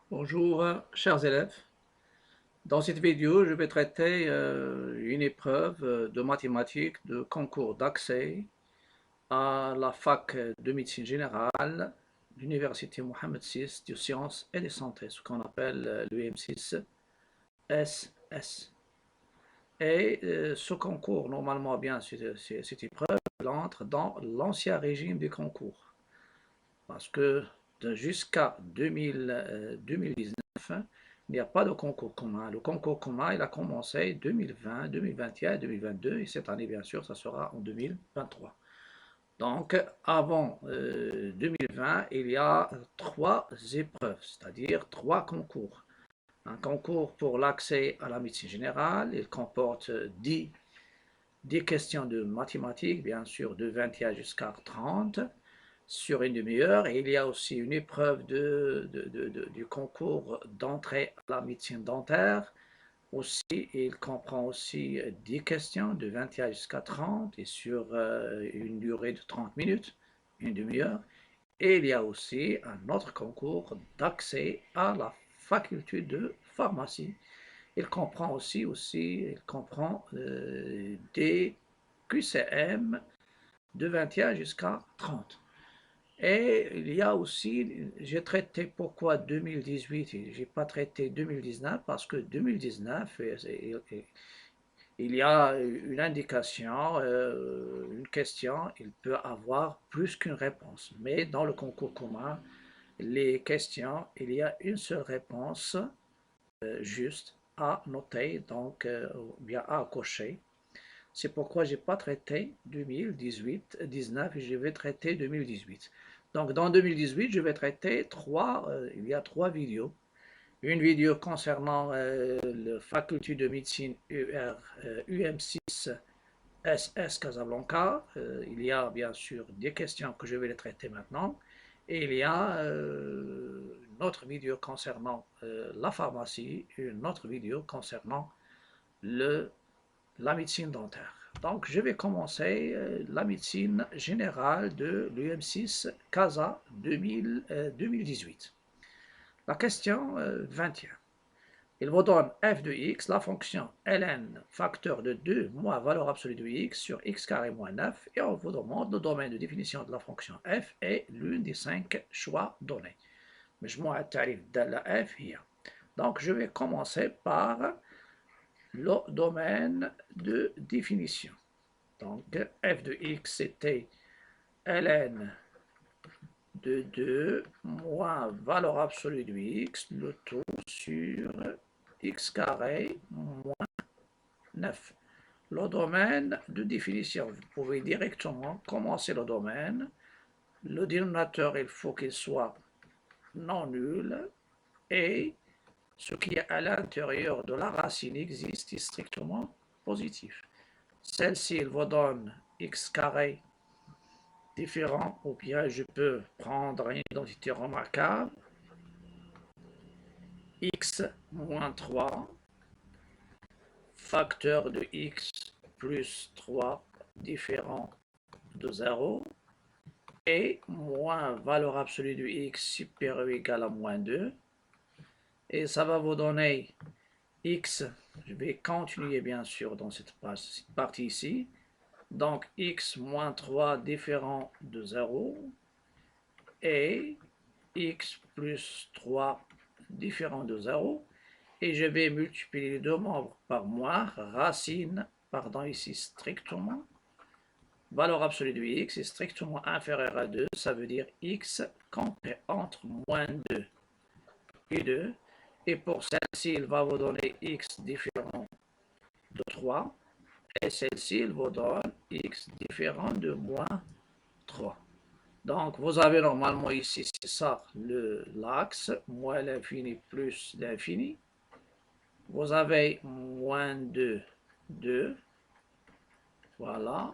Bonjour, chers élèves. Dans cette vidéo, je vais traiter une épreuve de mathématiques de concours d'accès à la fac de médecine générale de l'Université Mohammed VI de sciences et de santé, ce qu'on appelle l'UM6 SS. Et ce concours, normalement, bien, cette épreuve, elle entre dans l'ancien régime du concours. Parce que jusqu'à 2019, il n'y a pas de concours commun. Le concours commun, il a commencé 2020, 2021 et 2022, et cette année, bien sûr, ça sera en 2023. Donc, avant 2020, il y a trois épreuves, c'est-à-dire trois concours. Un concours pour l'accès à la médecine générale, il comporte 10 questions de mathématiques, bien sûr, de 21 jusqu'à 30 sur une demi-heure. Et il y a aussi une épreuve du concours d'entrée à la médecine dentaire. Aussi, il comprend aussi 10 questions de 21 jusqu'à 30 et sur une durée de 30 minutes, une demi-heure. Et il y a aussi un autre concours d'accès à la faculté de pharmacie. Il comprend des QCM de 21 jusqu'à 30. Et il y a aussi, j'ai traité pourquoi 2018 et j'ai pas traité 2019 parce que 2019, il y a une indication, une question, il peut avoir plus qu'une réponse. Mais dans le concours commun, les questions, il y a une seule réponse juste à noter, donc bien à cocher. C'est pourquoi je n'ai pas traité 2018, 19 et je vais traiter 2018. Donc dans 2018, je vais traiter il y a trois vidéos. Une vidéo concernant la faculté de médecine UM6 SS Casablanca. Il y a bien sûr des questions que je vais les traiter maintenant. Et il y a une autre vidéo concernant la pharmacie, une autre vidéo concernant le la médecine dentaire. Donc, je vais commencer la médecine générale de l'UM6 CASA 2018. La question 21. Il vous donne f de x, la fonction ln facteur de 2 moins valeur absolue de x sur x carré moins 9, et on vous demande le domaine de définition de la fonction f et l'une des 5 choix donnés. مجموع التعريف دالة f هي. Donc, je vais commencer par le domaine de définition. Donc, f de x, c'était ln de 2 moins valeur absolue de x, le tout sur x carré moins 9. Le domaine de définition, vous pouvez directement commencer le domaine. Le dénominateur, il faut qu'il soit non nul. Et ce qui est à l'intérieur de la racine existe strictement positif. Celle-ci, elle vous donne x carré différent, ou bien je peux prendre une identité remarquable, x moins 3, facteur de x plus 3 différent de 0, et moins valeur absolue de x supérieur ou égal à moins 2, et ça va vous donner x, je vais continuer bien sûr dans cette partie ici, donc x moins 3 différent de 0, et x plus 3 différent de 0, et je vais multiplier les deux membres par moins, racine, pardon, ici strictement, valeur absolue de x est strictement inférieure à 2, ça veut dire x compris entre moins 2 et 2, et pour celle-ci, il va vous donner x différent de 3, et celle-ci, il vous donne x différent de moins 3. Donc, vous avez normalement ici, c'est ça, l'axe, moins l'infini plus l'infini. Vous avez moins 2, 2, voilà.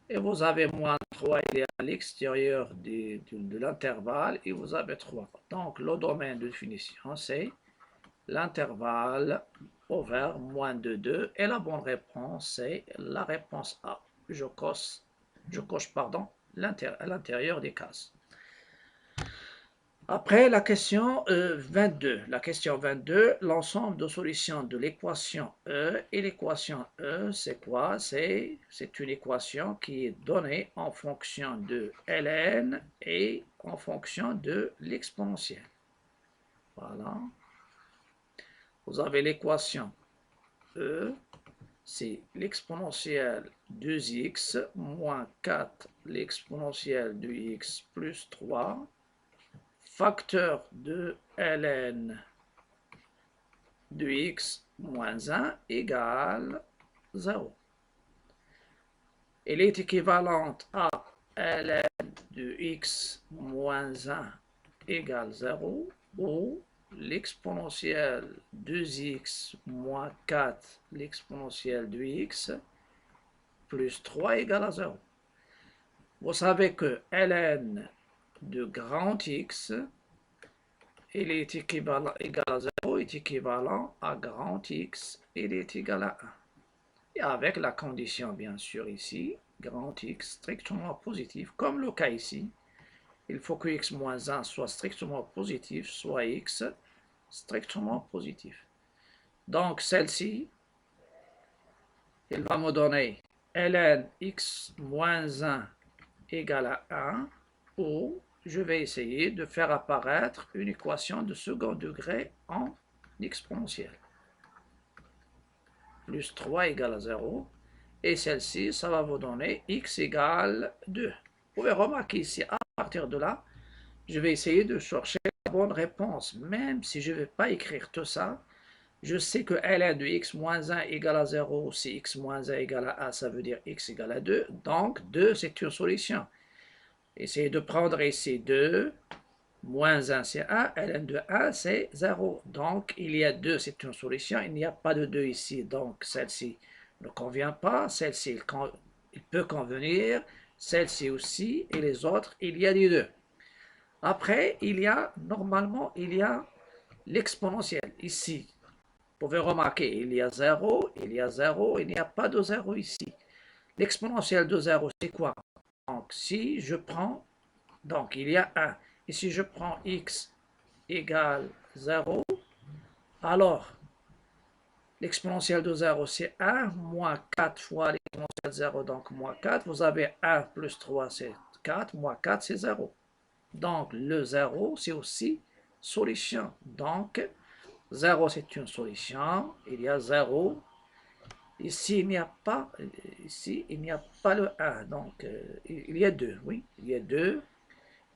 Et vous avez moins 3, il est à l'extérieur de l'intervalle, et vous avez 3. Donc, le domaine de définition, c'est l'intervalle ouvert moins de 2. Et la bonne réponse, c'est la réponse A. Je coche pardon, à l'intérieur des cases. Après, la question 22. La question 22, l'ensemble de solutions de l'équation E. Et l'équation E, c'est quoi? C'est une équation qui est donnée en fonction de ln et en fonction de l'exponentielle. Voilà. Vous avez l'équation E, c'est l'exponentielle 2x moins 4 l'exponentielle de x plus 3 facteur de ln de x moins 1 égale 0. Elle est équivalente à ln de x moins 1 égale 0 ou l'exponentielle 2x moins 4 l'exponentielle de x plus 3 égale à 0. Vous savez que ln de grand X, il est équivalent égal à 0, est équivalent à grand X, il est égal à 1. Et avec la condition, bien sûr, ici, grand X strictement positif, comme le cas ici, il faut que X moins 1 soit strictement positif, soit X strictement positif. Donc, celle-ci, elle va me donner ln X moins 1 égale à 1, ou je vais essayer de faire apparaître une équation de second degré en exponentielle. Plus 3 égale à 0. Et celle-ci, ça va vous donner x égale 2. Vous pouvez remarquer ici, à partir de là, je vais essayer de chercher la bonne réponse. Même si je ne vais pas écrire tout ça, je sais que ln de x moins 1 égale à 0, si x moins 1 égale à 1, ça veut dire x égale à 2. Donc, 2, c'est une solution. Essayez de prendre ici 2, moins 1 c'est 1, ln de 1 c'est 0. Donc il y a 2, c'est une solution, il n'y a pas de 2 ici, donc celle-ci ne convient pas, celle-ci il peut convenir, celle-ci aussi, et les autres, il y a des 2. Après, normalement, il y a l'exponentielle ici. Vous pouvez remarquer, il y a 0, il y a 0, il n'y a pas de 0 ici. L'exponentielle de 0, c'est quoi? Donc, si je prends, donc il y a 1. Et si je prends x égale 0, alors l'exponentielle de 0, c'est 1, moins 4 fois l'exponentielle de 0, donc moins 4. Vous avez 1 plus 3, c'est 4, moins 4, c'est 0. Donc, le 0, c'est aussi solution. Donc, 0, c'est une solution. Il y a 0. Ici, il n'y a pas, le 1. Donc, il y a 2, oui. Il y a 2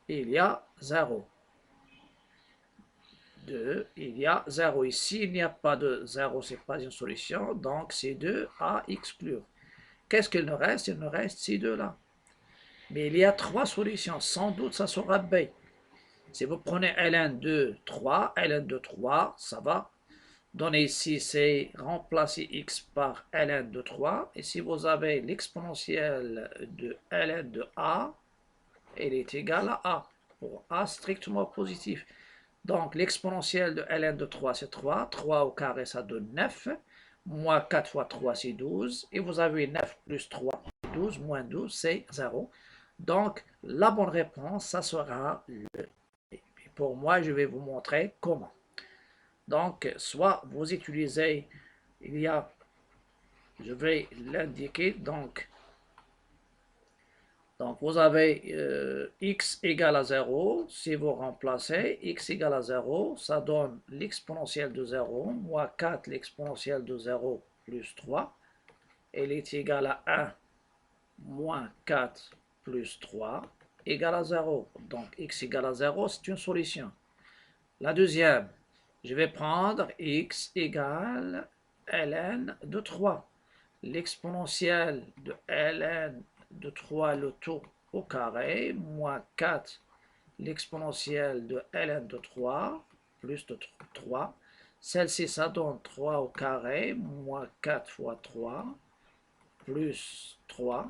et il y a 0. 2, il y a 0 ici, il n'y a pas de 0, ce n'est pas une solution, donc c'est 2 à exclure. Qu'est-ce qu'il nous reste? Il nous reste ces deux-là. Mais il y a 3 solutions, sans doute ça sera B. Si vous prenez ln de 3, ln de 3, ça va donner ici, c'est remplacer x par ln de 3. Et si vous avez l'exponentielle de ln de a, elle est égale à a, pour a strictement positif. Donc, l'exponentielle de ln de 3, c'est 3. 3 au carré, ça donne 9. Moins 4 fois 3, c'est 12. Et vous avez 9 plus 3, 12. Moins 12, c'est 0. Donc, la bonne réponse, ça sera le B. Et pour moi, je vais vous montrer comment. Donc, soit vous utilisez, je vais l'indiquer, donc vous avez x égale à 0. Si vous remplacez x égale à 0, ça donne l'exponentielle de 0, moins 4 l'exponentielle de 0 plus 3. Elle est égale à 1 moins 4 plus 3 égale à 0. Donc x égale à 0, c'est une solution. La deuxième, je vais prendre x égale ln de 3. L'exponentielle de ln de 3, le tout au carré, moins 4, l'exponentielle de ln de 3, plus de 3. Celle-ci, ça donne 3 au carré, moins 4 fois 3, plus 3.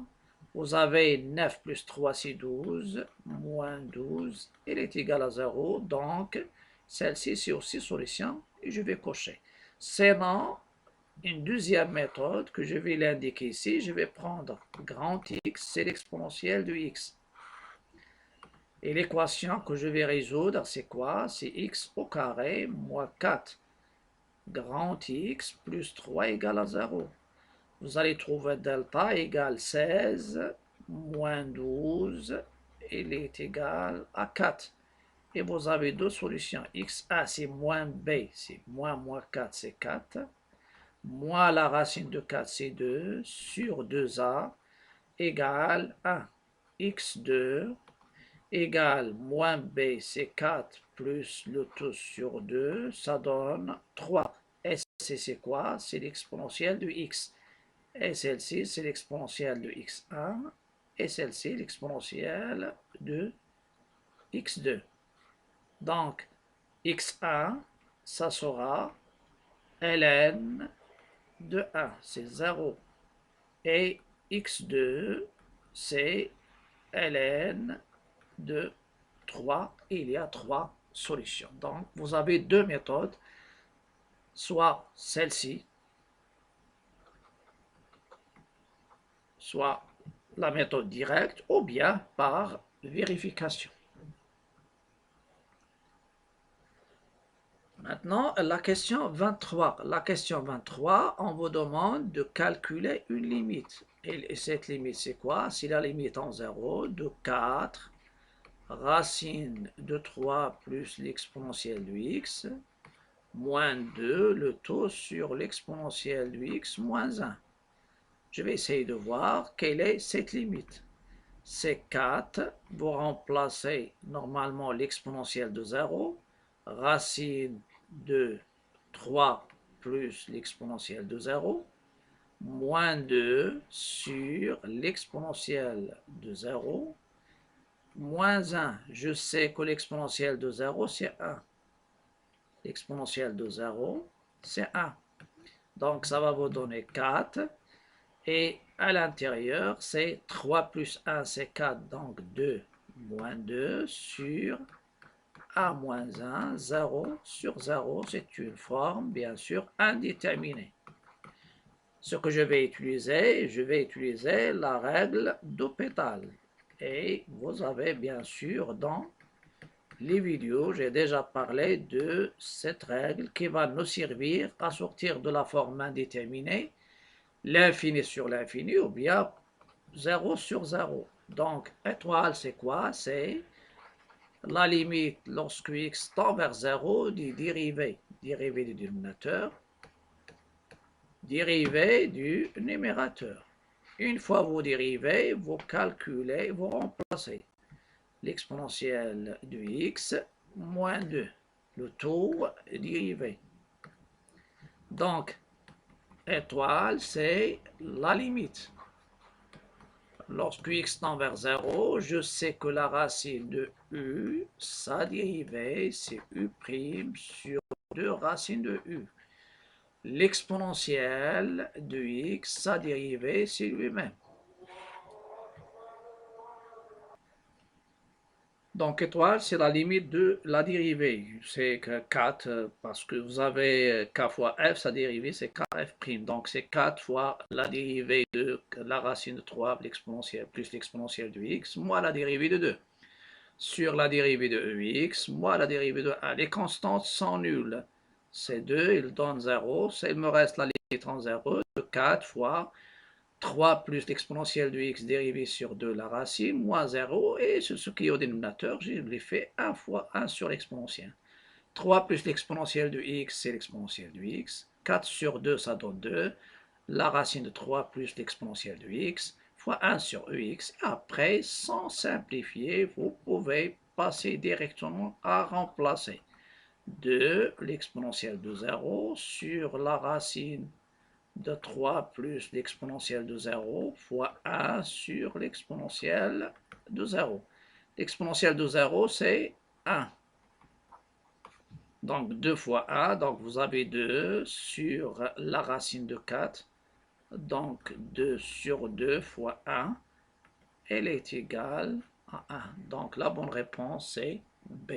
Vous avez 9 plus 3, c'est 12, moins 12, il est égal à 0. Donc, celle-ci, c'est aussi solution, et je vais cocher. Sinon, une deuxième méthode que je vais l'indiquer ici, je vais prendre grand X, c'est l'exponentielle de X. Et l'équation que je vais résoudre, c'est quoi? C'est x au carré moins 4 grand X plus 3 égale à 0. Vous allez trouver delta égale 16 moins 12, il est égal à 4. Et vous avez deux solutions. XA, c'est moins B, c'est moins 4, c'est 4. Moins la racine de 4, c'est 2, sur 2A, égale 1. X2 égale moins B, c'est 4, plus le tout sur 2, ça donne 3. Et c'est quoi? C'est l'exponentielle de x. Et celle-ci, c'est l'exponentielle de x1. Et celle-ci, l'exponentielle de x2. Donc, x1, ça sera ln de 1, c'est 0. Et x2, c'est ln de 3. Il y a 3 solutions. Donc, vous avez deux méthodes, soit celle-ci, soit la méthode directe, ou bien par vérification. Maintenant, la question 23. La question 23, on vous demande de calculer une limite. Et cette limite, c'est quoi? C'est la limite en 0 de 4 racine de 3 plus l'exponentielle de x, moins 2, le taux sur l'exponentielle de x, moins 1. Je vais essayer de voir quelle est cette limite. C'est 4, vous remplacez normalement l'exponentielle de 0, racine de 3 plus l'exponentielle de 0, moins 2 sur l'exponentielle de 0, moins 1. Je sais que l'exponentielle de 0, c'est 1. L'exponentielle de 0, c'est 1. Donc, ça va vous donner 4. Et à l'intérieur, c'est 3 plus 1, c'est 4. Donc, 2 moins 2 sur a moins 1, 0 sur 0. C'est une forme, bien sûr, indéterminée. Ce que je vais utiliser la règle d'Hopital. Et vous avez, bien sûr, dans les vidéos, j'ai déjà parlé de cette règle qui va nous servir à sortir de la forme indéterminée, l'infini sur l'infini, ou bien 0 sur 0. Donc, étoile, c'est quoi? C'est la limite lorsque x tend vers 0 du dérivé du dénominateur, dérivé du numérateur. Une fois vous dérivez, vous calculez, vous remplacez l'exponentielle de x moins 2, le taux dérivé. Donc, étoile, c'est la limite. Lorsque x tend vers 0, je sais que la racine de u, sa dérivée, c'est u' sur 2 racines de u. L'exponentielle de x, sa dérivée, c'est lui-même. Donc, étoile, c'est la limite de la dérivée. C'est que 4, parce que vous avez k fois f, sa dérivée, c'est kf'. Donc, c'est 4 fois la dérivée de la racine de 3, l'exponentielle, plus l'exponentielle de x, moins la dérivée de 2. Sur la dérivée de ex, moins la dérivée de 1. Les constantes sont nulles. C'est 2, il donne 0. Il me reste la limite en 0 de 4 fois 3 plus l'exponentielle de x dérivée sur 2, la racine, moins 0, et ce qui est au dénominateur, je l'ai fait 1 fois 1 sur l'exponentielle. 3 plus l'exponentielle de x, c'est l'exponentielle de x. 4 sur 2, ça donne 2. La racine de 3 plus l'exponentielle de x, fois 1 sur ex. Après, sans simplifier, vous pouvez passer directement à remplacer 2, l'exponentielle de 0, sur la racine de 3 plus l'exponentielle de 0 fois 1 sur l'exponentielle de 0. L'exponentielle de 0, c'est 1. Donc 2 fois 1, donc vous avez 2 sur la racine de 4. Donc 2 sur 2 fois 1, elle est égale à 1. Donc la bonne réponse, c'est B.